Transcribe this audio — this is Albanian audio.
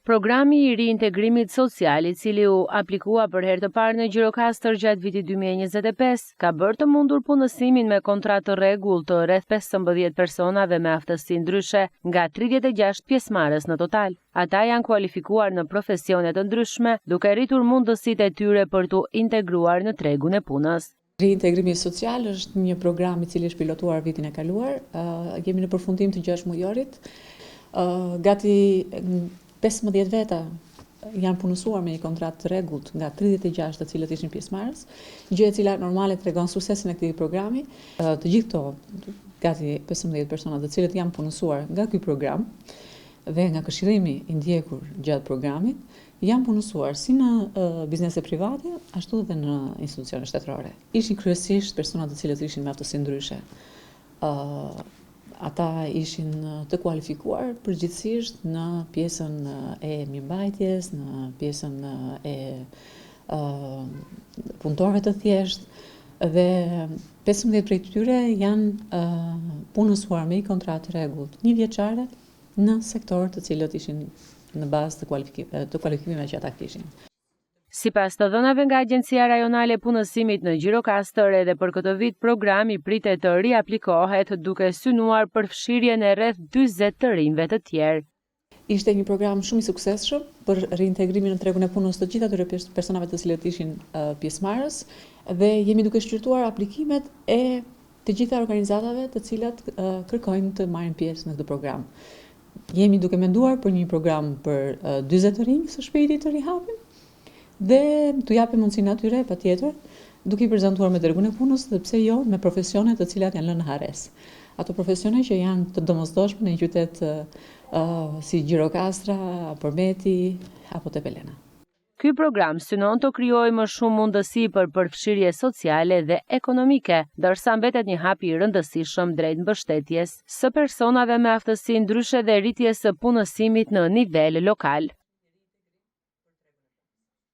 Programi i riintegrimit social, i cili u aplikua për herë të parë në Gjirokastër gjatë vitit 2025, ka bërë të mundur punësimin me kontratë të rregullt të rreth 15 personave me aftësi ndryshe nga 36 pjesëmarrës në total. Ata janë kualifikuar në profesione të ndryshme, duke rritur mundësitë e tyre për t'u integruar në tregun e punës. Riintegrimi social është një program i cili është pilotuar vitin e kaluar. Jemi në përfundim të 6 mujorit. Gati 15 veta janë punësuar me një kontratë të rregullt nga 36 të cilët ishin pjesëmarrës, gjë e cila normale tregon suksesin e këtij programi. Të gjithë këto gati 15 persona të cilët janë punësuar nga ky program dhe nga këshillimi i ndjekur gjatë programit, janë punësuar si në biznese private, ashtu edhe në institucione shtetërore. Ishin kryesisht persona të cilët ishin me aftësi ndryshe. Ata ishin të kualifikuar përgjithsisht në pjesën e mirëmbajtjes, në pjesën e punëtorëve të thjeshtë dhe 15 prej tyre janë punësuar me një kontratë rregullt 1 vjeçare në sektorë të cilët ishin në bazë të kualifikimeve që ata kishin. Sipas të dhënave nga Agjencia Rajonale e Punësimit në Gjirokastër, edhe për këtë vit programi pritet të riaplikohet duke synuar përfshirjen e rreth 40 të rinjve të tjerë. Ishte një program shumë i suksesshëm për riintegrimin në tregun e punës të gjithë atyre personave të cilët ishin pjesëmarrës dhe jemi duke shqyrtuar aplikimet e të gjitha organizatave të cilat kërkojnë të marrin pjesë në këtë program. Jemi duke menduar për një program për 40 të rinj së shpejti të rihapin dhe t'u japim mundësinë atyre patjetër, duke i prezantuar me tregun e punës dhe pse jo me profesione të cilat janë lënë në harres. Ato profesione që janë të domosdoshme në një qytet si Gjirokastra, Përmeti apo Tepelena. Ky program synon të krijojë më shumë mundësi për përfshirje sociale dhe ekonomike, ndërsa mbetet një hap i rëndësishëm drejt mbështetjes së personave me aftësi ndryshe dhe rritjes së punësimit në nivel lokal.